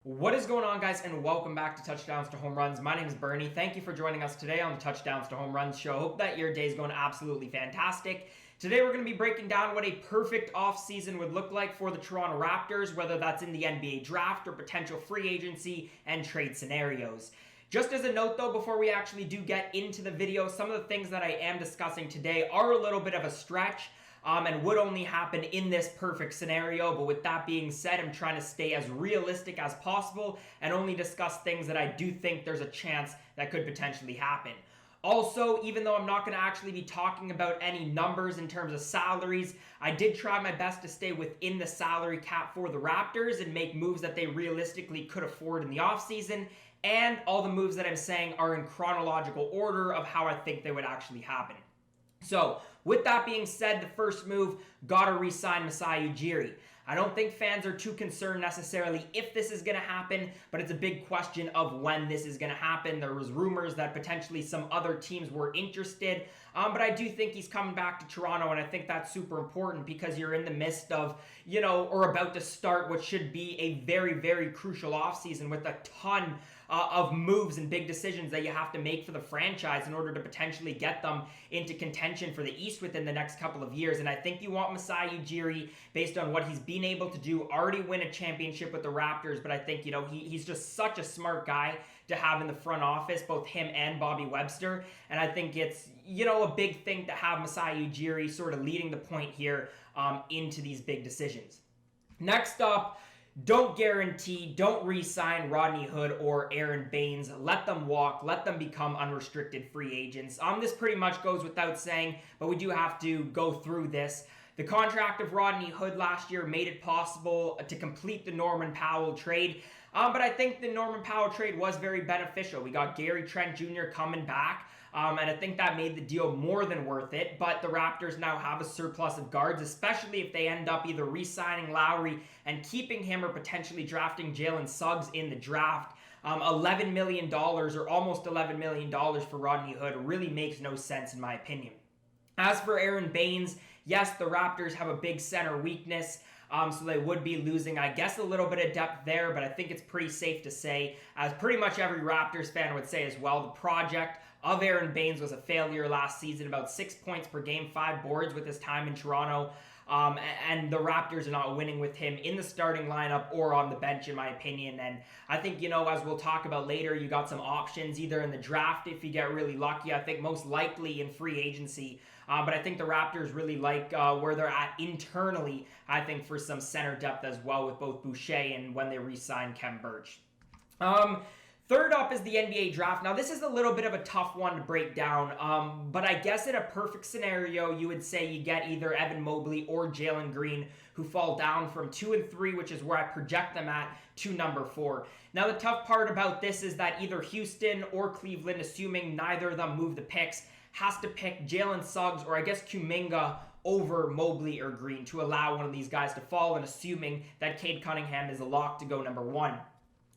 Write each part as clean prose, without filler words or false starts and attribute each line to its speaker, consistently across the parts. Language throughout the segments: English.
Speaker 1: What is going on, guys, and welcome back to Touchdowns to Home Runs. My name is Bernie. Thank you for joining us today on the Touchdowns to Home Runs show. Hope that your day is going absolutely fantastic. Today we're going to be breaking down what a perfect offseason would look like for the Toronto Raptors, whether that's in the NBA draft or potential free agency and trade scenarios. Just as a note, though, before we actually do get into the video, some of the things that I am discussing today are a little bit of a stretch. And would only happen in this perfect scenario. But with that being said, I'm trying to stay as realistic as possible and only discuss things that I do think there's a chance that could potentially happen. Also, even though I'm not going to actually be talking about any numbers in terms of salaries, I did try my best to stay within the salary cap for the Raptors and make moves that they realistically could afford in the offseason. And all the moves that I'm saying are in chronological order of how I think they would actually happen. So, with that being said, the first move, gotta re-sign Masai Ujiri. I don't think fans are too concerned necessarily if this is going to happen, but it's a big question of when this is going to happen. There was rumors that potentially some other teams were interested, but I do think he's coming back to Toronto, and I think that's super important because you're in the midst of, or about to start what should be a very, very crucial offseason with a ton of moves and big decisions that you have to make for the franchise in order to potentially get them into contention for the East within the next couple of years. And I think you want Masai Ujiri, based on what he's been able to do, already win a championship with the Raptors, but I think, he's just such a smart guy to have in the front office, both him and Bobby Webster. And I think it's, a big thing to have Masai Ujiri sort of leading the point here into these big decisions. Next up, don't re-sign Rodney Hood or Aron Baynes. Let them walk. Let them become unrestricted free agents. This pretty much goes without saying, but we do have to go through this. The contract of Rodney Hood last year made it possible to complete the Norman Powell trade. But I think the Norman Powell trade was very beneficial. We got Gary Trent Jr. coming back. And I think that made the deal more than worth it. But the Raptors now have a surplus of guards, especially if they end up either re-signing Lowry and keeping him or potentially drafting Jalen Suggs in the draft. $11 million or almost $11 million for Rodney Hood really makes no sense in my opinion. As for Aron Baynes, yes, the Raptors have a big center weakness. So they would be losing, I guess, a little bit of depth there, but I think it's pretty safe to say, as pretty much every Raptors fan would say as well, the project of Aron Baynes was a failure last season, about 6 points per game, 5 boards with his time in Toronto. And the Raptors are not winning with him in the starting lineup or on the bench, in my opinion. And I think, as we'll talk about later, you got some options either in the draft if you get really lucky. I think most likely in free agency. But I think the Raptors really like where they're at internally, I think, for some center depth as well with both Boucher and when they re-sign Khem, Birch. Third up is the NBA draft. Now, this is a little bit of a tough one to break down, but I guess in a perfect scenario, you would say you get either Evan Mobley or Jalen Green, who fall down from 2 and 3, which is where I project them at, to number 4. Now, the tough part about this is that either Houston or Cleveland, assuming neither of them move the picks, has to pick Jalen Suggs or I guess Kuminga over Mobley or Green to allow one of these guys to fall, and assuming that Cade Cunningham is a lock to go number 1.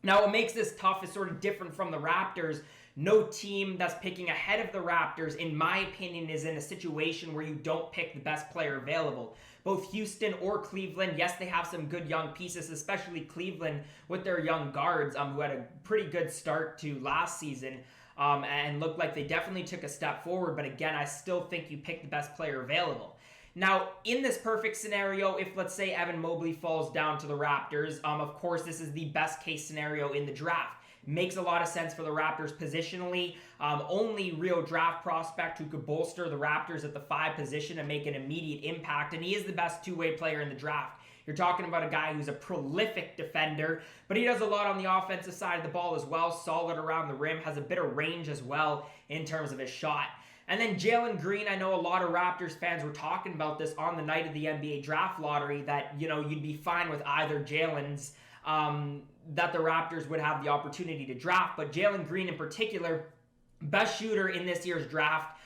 Speaker 1: Now, what makes this tough is sort of different from the Raptors. No team that's picking ahead of the Raptors, in my opinion, is in a situation where you don't pick the best player available. Both Houston or Cleveland, yes, they have some good young pieces, especially Cleveland with their young guards who had a pretty good start to last season and looked like they definitely took a step forward. But again, I still think you pick the best player available. Now, in this perfect scenario, if let's say Evan Mobley falls down to the Raptors, of course, this is the best case scenario in the draft. Makes a lot of sense for the Raptors positionally. Only real draft prospect who could bolster the Raptors at the 5 position and make an immediate impact, and he is the best two-way player in the draft. You're talking about a guy who's a prolific defender, but he does a lot on the offensive side of the ball as well, solid around the rim, has a bit of range as well in terms of his shot. And then Jalen Green, I know a lot of Raptors fans were talking about this on the night of the NBA draft lottery, that, you'd be fine with either Jalen's, that the Raptors would have the opportunity to draft. But Jalen Green in particular, best shooter in this year's draft,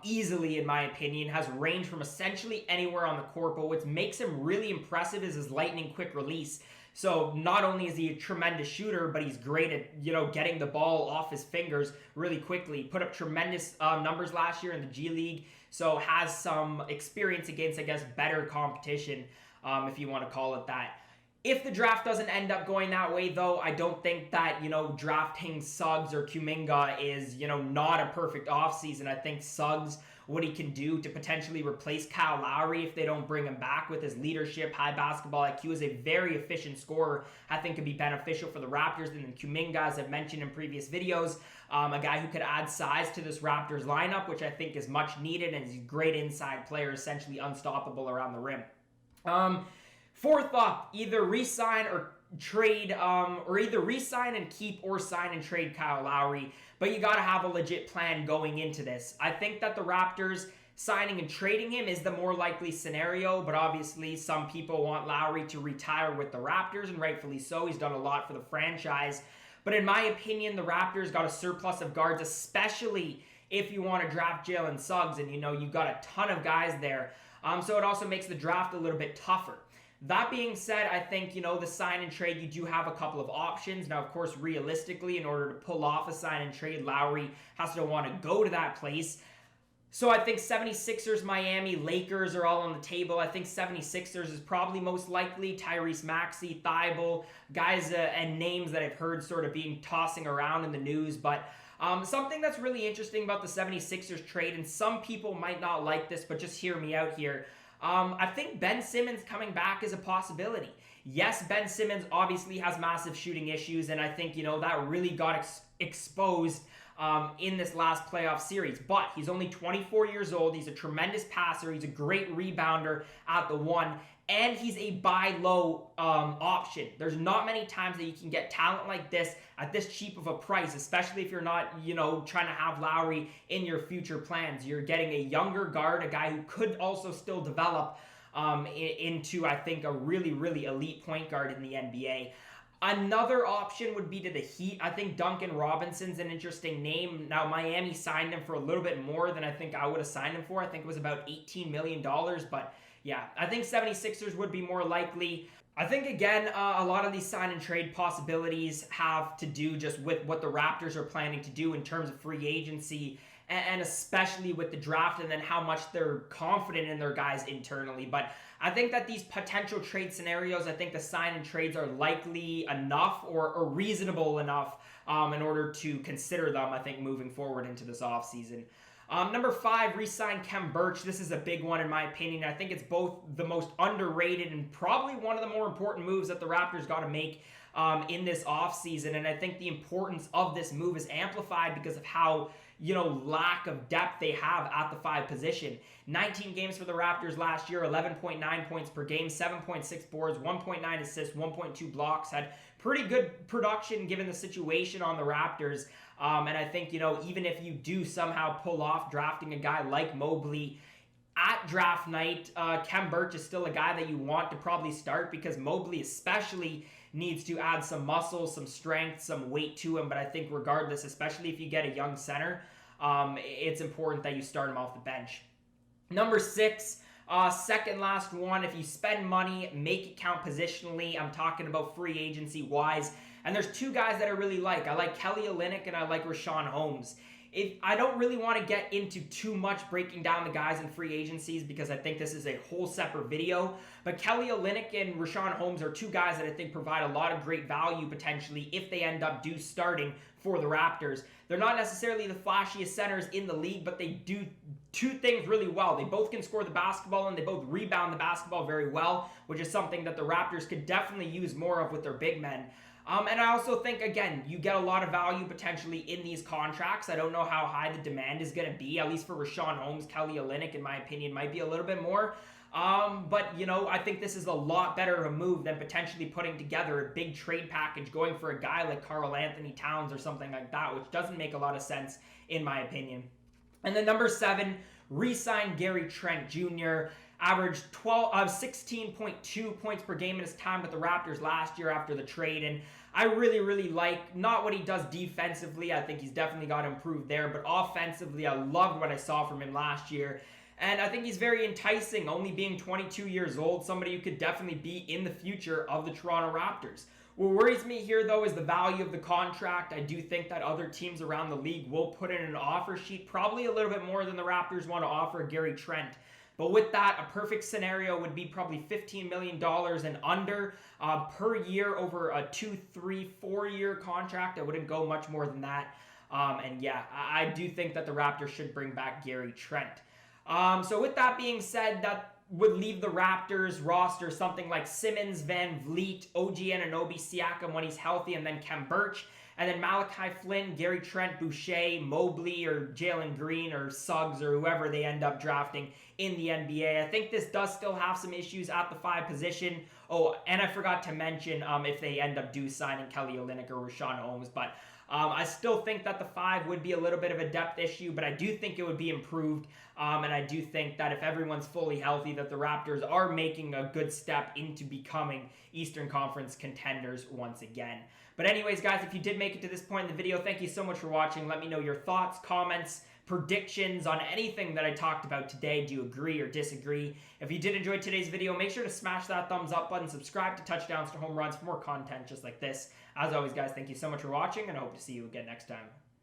Speaker 1: easily in my opinion, has range from essentially anywhere on the court, but what makes him really impressive is his lightning quick release. So not only is he a tremendous shooter, but he's great at, getting the ball off his fingers really quickly. Put up tremendous numbers last year in the G League, so has some experience against, I guess, better competition, if you want to call it that. If the draft doesn't end up going that way, though, I don't think that, drafting Suggs or Kuminga is, not a perfect offseason. I think Suggs, what he can do to potentially replace Kyle Lowry if they don't bring him back with his leadership, high basketball IQ, is a very efficient scorer, I think could be beneficial for the Raptors. And then Kuminga, as I've mentioned in previous videos, a guy who could add size to this Raptors lineup, which I think is much needed, and he's a great inside player, essentially unstoppable around the rim. Fourth up, either re-sign or trade, or either re-sign and keep or sign and trade Kyle Lowry. But you got to have a legit plan going into this. I think that the Raptors signing and trading him is the more likely scenario, but obviously some people want Lowry to retire with the Raptors, and rightfully so. He's done a lot for the franchise. But in my opinion, the Raptors got a surplus of guards, especially if you want to draft Jalen Suggs, and you've got a ton of guys there. So it also makes the draft a little bit tougher. That being said, I think, the sign and trade, you do have a couple of options. Now, of course, realistically, in order to pull off a sign and trade, Lowry has to want to go to that place. So I think 76ers, Miami, Lakers are all on the table. I think 76ers is probably most likely. Tyrese Maxey, Thibault, guys and names that I've heard sort of being tossing around in the news. But something that's really interesting about the 76ers trade, and some people might not like this, but just hear me out here. I think Ben Simmons coming back is a possibility. Yes, Ben Simmons obviously has massive shooting issues, and I think, that really got exposed in this last playoff series. But he's only 24 years old. He's a tremendous passer. He's a great rebounder at the one, and he's a buy low option. There's not many times that you can get talent like this at this cheap of a price, especially if you're not, trying to have Lowry in your future plans. You're getting a younger guard, a guy who could also still develop into, I think, a really, really elite point guard in the NBA. Another option would be to the Heat. I think Duncan Robinson's an interesting name. Now, Miami signed him for a little bit more than I think I would have signed him for. I think it was about $18 million, but yeah, I think 76ers would be more likely. I think, again, a lot of these sign and trade possibilities have to do just with what the Raptors are planning to do in terms of free agency, and especially with the draft, and then how much they're confident in their guys internally. But I think that these potential trade scenarios, I think the sign and trades are likely enough or reasonable enough in order to consider them, I think, moving forward into this offseason. Number 5, re-sign Khem Birch. This is a big one in my opinion. I think it's both the most underrated and probably one of the more important moves that the Raptors got to make in this offseason. And I think the importance of this move is amplified because of how, lack of depth they have at the 5 position. 19 games for the Raptors last year, 11.9 points per game, 7.6 boards, 1.9 assists, 1.2 blocks. Had pretty good production given the situation on the Raptors. And I think, even if you do somehow pull off drafting a guy like Mobley at draft night, Khem Birch is still a guy that you want to probably start, because Mobley especially needs to add some muscle, some strength, some weight to him. But I think regardless, especially if you get a young center, it's important that you start him off the bench. Number 6, second last one. If you spend money, make it count positionally. I'm talking about free agency wise. And there's 2 guys that I really like. I like Kelly Olynk and I like Richaun Holmes. I don't really want to get into too much breaking down the guys in free agencies, because I think this is a whole separate video. But Kelly Olynk and Richaun Holmes are 2 guys that I think provide a lot of great value potentially if they end up starting for the Raptors. They're not necessarily the flashiest centers in the league, but they do 2 things really well. They both can score the basketball, and they both rebound the basketball very well, which is something that the Raptors could definitely use more of with their big men. And I also think, again, you get a lot of value potentially in these contracts. I don't know how high the demand is going to be, at least for Richaun Holmes. Kelly Olynk, in my opinion, might be a little bit more. But, I think this is a lot better of a move than potentially putting together a big trade package, going for a guy like Karl Anthony Towns or something like that, which doesn't make a lot of sense, in my opinion. And then number 7, re-sign Gary Trent Jr., averaged 16.2 points per game in his time with the Raptors last year after the trade. And I really, really like not what he does defensively. I think he's definitely got to improve there. But offensively, I loved what I saw from him last year. And I think he's very enticing, only being 22 years old, somebody who could definitely be in the future of the Toronto Raptors. What worries me here, though, is the value of the contract. I do think that other teams around the league will put in an offer sheet, probably a little bit more than the Raptors want to offer Gary Trent. But with that, a perfect scenario would be probably $15 million and under per year over a 2, 3, 4-year contract. I wouldn't go much more than that. And yeah, I do think that the Raptors should bring back Gary Trent. So with that being said, that would leave the Raptors roster something like Simmons, VanVleet, OG Anunoby, Siakam when he's healthy, and then Khem, Birch. And then Malachi Flynn, Gary Trent, Boucher, Mobley, or Jalen Green, or Suggs, or whoever they end up drafting in the NBA. I think this does still have some issues at the 5 position. Oh, and I forgot to mention if they end up signing Kelly Olynk or Richaun Holmes. But I still think that the 5 would be a little bit of a depth issue, but I do think it would be improved. And I do think that if everyone's fully healthy, that the Raptors are making a good step into becoming Eastern Conference contenders once again. But anyways, guys, if you did make it to this point in the video, thank you so much for watching. Let me know your thoughts, comments, predictions on anything that I talked about today. Do you agree or disagree? If you did enjoy today's video, make sure to smash that thumbs up button, subscribe to Touchdowns to Home Runs for more content just like this. As always, guys, thank you so much for watching, and I hope to see you again next time.